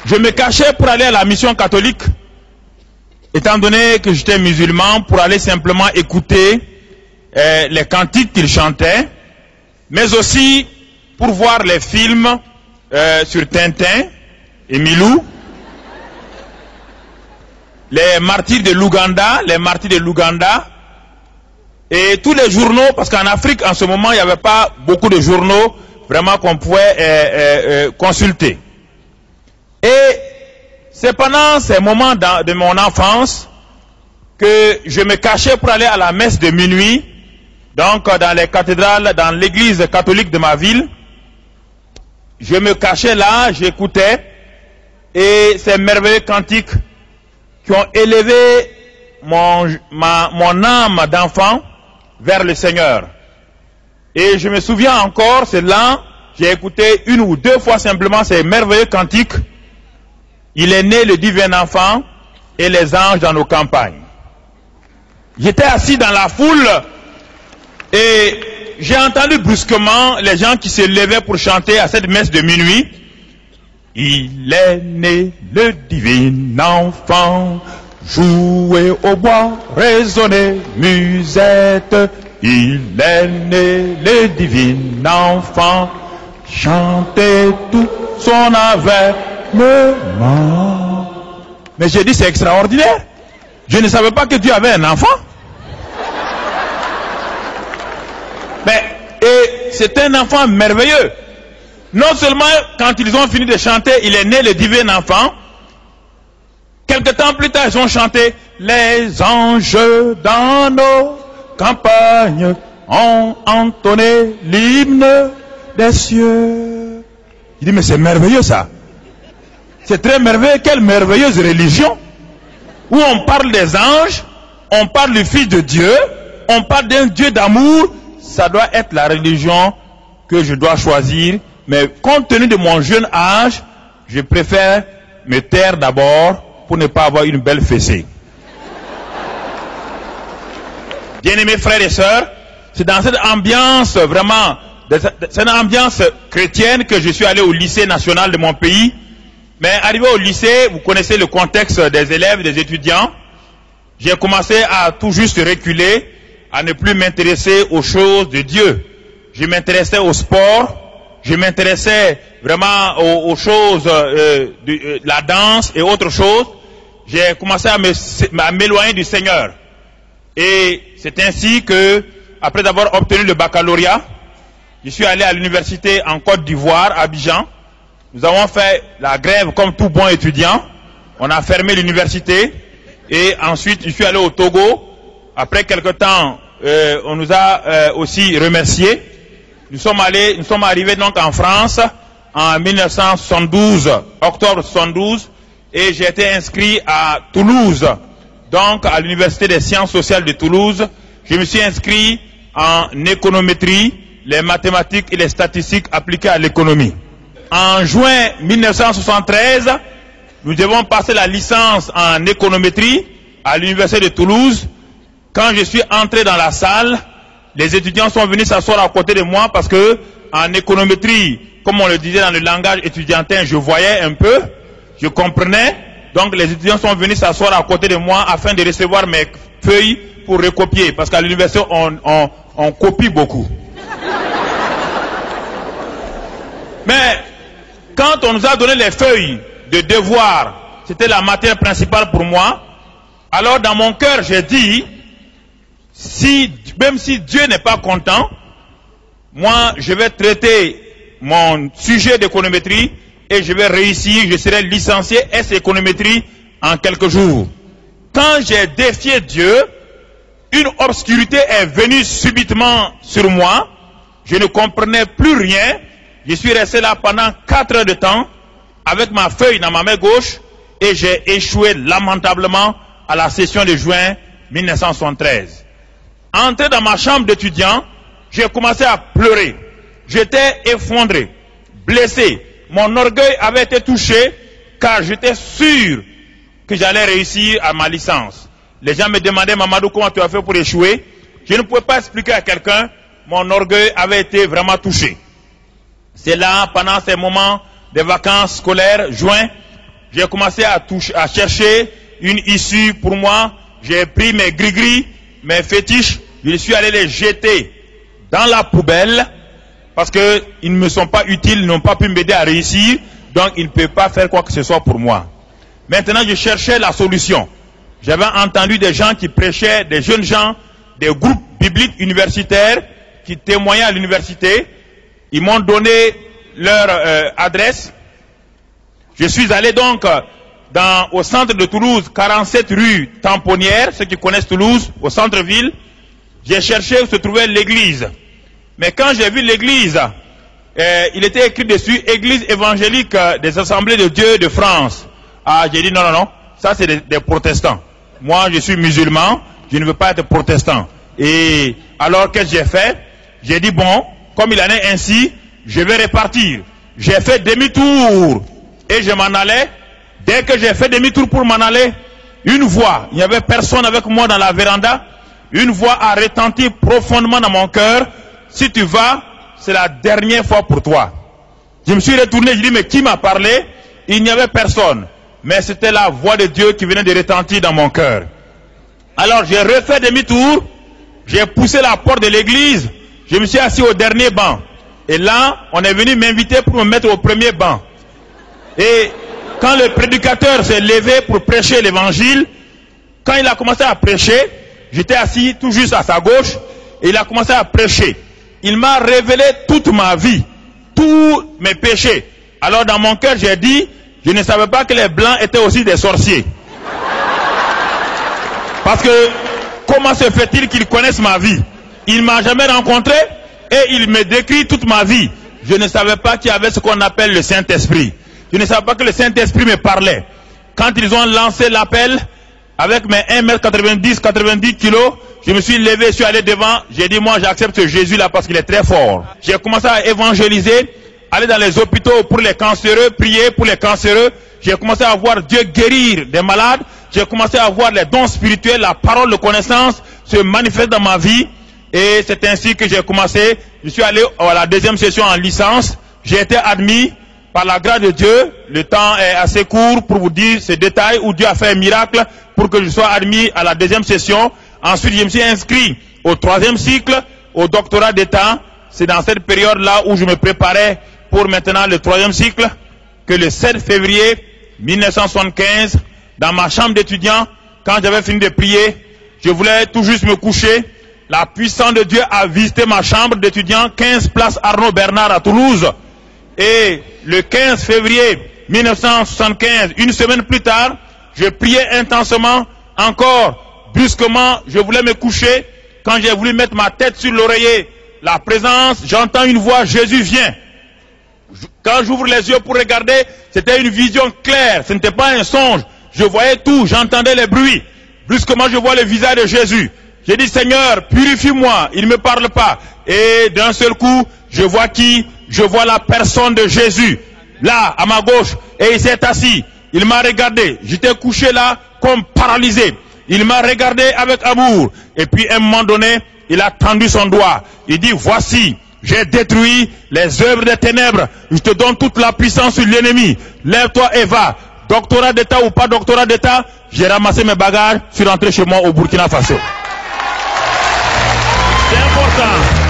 Je me cachais pour aller à la mission catholique, étant donné que j'étais musulman, pour aller simplement écouter les cantiques qu'ils chantaient, mais aussi pour voir les films sur Tintin et Milou, les martyrs de l'Ouganda, et tous les journaux, parce qu'en Afrique, en ce moment, il n'y avait pas beaucoup de journaux vraiment qu'on pouvait consulter. Et c'est pendant ces moments de mon enfance que je me cachais pour aller à la messe de minuit, donc dans les cathédrales, dans l'église catholique de ma ville. Je me cachais là, j'écoutais, et ces merveilleux cantiques qui ont élevé mon âme d'enfant vers le Seigneur. Et je me souviens encore, c'est là, j'ai écouté une ou deux fois simplement ces merveilleux cantiques. Il est né le divin enfant et les anges dans nos campagnes. J'étais assis dans la foule et j'ai entendu brusquement les gens qui se levaient pour chanter à cette messe de minuit. Il est né le divin enfant, jouez au bois, résonnez musette. Il est né le divin enfant, chantez tout son avènement. Mais j'ai dit c'est extraordinaire. Je ne savais pas que Dieu avait un enfant. Et c'est un enfant merveilleux. Non seulement quand ils ont fini de chanter, il est né le divin enfant. Quelque temps plus tard, ils ont chanté les anges dans nos campagnes ont entonné l'hymne des cieux. Il dit mais c'est merveilleux ça. C'est très merveilleux. Quelle merveilleuse religion où on parle des anges, on parle du Fils de Dieu, on parle d'un Dieu d'amour. Ça doit être la religion que je dois choisir. Mais compte tenu de mon jeune âge, je préfère me taire d'abord pour ne pas avoir une belle fessée. Bien-aimés frères et sœurs, c'est dans cette ambiance vraiment, cette ambiance chrétienne que je suis allé au lycée national de mon pays. Mais arrivé au lycée, vous connaissez le contexte des élèves, des étudiants. J'ai commencé à tout juste reculer, à ne plus m'intéresser aux choses de Dieu. Je m'intéressais au sport, je m'intéressais vraiment aux choses de la danse et autres choses. J'ai commencé à m'éloigner du Seigneur. Et c'est ainsi que, après avoir obtenu le baccalauréat, je suis allé à l'université en Côte d'Ivoire, à Abidjan. Nous avons fait la grève comme tout bon étudiant. On a fermé l'université. Et ensuite, je suis allé au Togo. Après quelque temps, on nous a aussi remerciés. Nous sommes arrivés donc en France en 1972, octobre 72. Et j'ai été inscrit à Toulouse, donc à l'université des sciences sociales de Toulouse. Je me suis inscrit en économétrie, les mathématiques et les statistiques appliquées à l'économie. En juin 1973, nous devons passer la licence en économétrie à l'université de Toulouse. Quand je suis entré dans la salle, les étudiants sont venus s'asseoir à côté de moi parce que en économétrie, comme on le disait dans le langage étudiantin, je voyais un peu, je comprenais. Donc les étudiants sont venus s'asseoir à côté de moi afin de recevoir mes feuilles pour recopier. Parce qu'à l'université, on copie beaucoup. Mais quand on nous a donné les feuilles de devoir, c'était la matière principale pour moi. Alors dans mon cœur, j'ai dit, même si Dieu n'est pas content, moi je vais traiter mon sujet d'économétrie et je vais réussir, je serai licencié S économétrie en quelques jours. Quand j'ai défié Dieu, une obscurité est venue subitement sur moi. Je ne comprenais plus rien. Je suis resté là pendant 4 heures de temps avec ma feuille dans ma main gauche et j'ai échoué lamentablement à la session de juin 1973. Entré dans ma chambre d'étudiant, j'ai commencé à pleurer. J'étais effondré, blessé. Mon orgueil avait été touché car j'étais sûr que j'allais réussir à ma licence. Les gens me demandaient, Mamadou, comment tu as fait pour échouer? Je ne pouvais pas expliquer à quelqu'un. Mon orgueil avait été vraiment touché. C'est là, pendant ces moments de vacances scolaires, juin, j'ai commencé à chercher une issue pour moi. J'ai pris mes gris-gris, mes fétiches, je suis allé les jeter dans la poubelle parce qu'ils ne me sont pas utiles, ils n'ont pas pu m'aider à réussir, donc ils ne peuvent pas faire quoi que ce soit pour moi. Maintenant, je cherchais la solution. J'avais entendu des gens qui prêchaient, des jeunes gens, des groupes bibliques universitaires qui témoignaient à l'université. Ils m'ont donné leur adresse. Je suis allé donc au centre de Toulouse, 47 rue Tamponnière, ceux qui connaissent Toulouse, au centre-ville. J'ai cherché où se trouvait l'église. Mais quand j'ai vu l'église, il était écrit dessus « Église évangélique des assemblées de Dieu de France ». Ah, j'ai dit non, non, non, ça c'est des protestants. Moi, je suis musulman, je ne veux pas être protestant. Et alors, qu'est-ce que j'ai fait? J'ai dit, bon, comme il en est ainsi, je vais repartir. J'ai fait demi-tour et je m'en allais. Dès que j'ai fait demi-tour pour m'en aller, une voix, il n'y avait personne avec moi dans la véranda, une voix a retenti profondément dans mon cœur. Si tu vas, c'est la dernière fois pour toi. Je me suis retourné, je dis, mais qui m'a parlé? Il n'y avait personne. Mais c'était la voix de Dieu qui venait de retentir dans mon cœur. Alors j'ai refait demi-tour, j'ai poussé la porte de l'église, je me suis assis au dernier banc. Et là, on est venu m'inviter pour me mettre au premier banc. Et quand le prédicateur s'est levé pour prêcher l'évangile, quand il a commencé à prêcher, j'étais assis tout juste à sa gauche, et il a commencé à prêcher. Il m'a révélé toute ma vie, tous mes péchés. Alors dans mon cœur, j'ai dit, je ne savais pas que les blancs étaient aussi des sorciers. Parce que, comment se fait-il qu'ils connaissent ma vie? Il ne m'a jamais rencontré et il me décrit toute ma vie. Je ne savais pas qu'il y avait ce qu'on appelle le Saint-Esprit. Je ne savais pas que le Saint-Esprit me parlait. Quand ils ont lancé l'appel, avec mes 1m90, 90 kilos, je me suis levé, je suis allé devant, j'ai dit, moi j'accepte ce Jésus-là parce qu'il est très fort. J'ai commencé à évangéliser, aller dans les hôpitaux pour les cancéreux, prier pour les cancéreux. J'ai commencé à voir Dieu guérir des malades. J'ai commencé à voir les dons spirituels, la parole de connaissance se manifeste dans ma vie. Et c'est ainsi que j'ai commencé. Je suis allé à la deuxième session en licence. J'ai été admis par la grâce de Dieu. Le temps est assez court pour vous dire ces détails où Dieu a fait un miracle pour que je sois admis à la deuxième session. Ensuite, je me suis inscrit au troisième cycle, au doctorat d'État. C'est dans cette période-là où je me préparais pour maintenant le troisième cycle que le 7 février 1975, dans ma chambre d'étudiant, quand j'avais fini de prier, je voulais tout juste me coucher. La puissance de Dieu a visité ma chambre d'étudiant, 15 place Arnaud Bernard à Toulouse. Et le 15 février 1975, une semaine plus tard, je priais intensément, encore brusquement, je voulais me coucher. Quand j'ai voulu mettre ma tête sur l'oreiller, la présence, j'entends une voix, Jésus vient. Quand j'ouvre les yeux pour regarder, c'était une vision claire, ce n'était pas un songe. Je voyais tout, j'entendais les bruits. Brusquement, je vois le visage de Jésus. J'ai dit, Seigneur, purifie-moi. Il ne me parle pas. Et d'un seul coup, je vois qui? Je vois la personne de Jésus. Là, à ma gauche. Et il s'est assis. Il m'a regardé. J'étais couché là, comme paralysé. Il m'a regardé avec amour. Et puis, à un moment donné, il a tendu son doigt. Il dit, voici, j'ai détruit les œuvres des ténèbres. Je te donne toute la puissance sur l'ennemi. Lève-toi et va. Doctorat d'État ou pas doctorat d'État, j'ai ramassé mes bagages, je suis rentré chez moi au Burkina Faso. C'est important.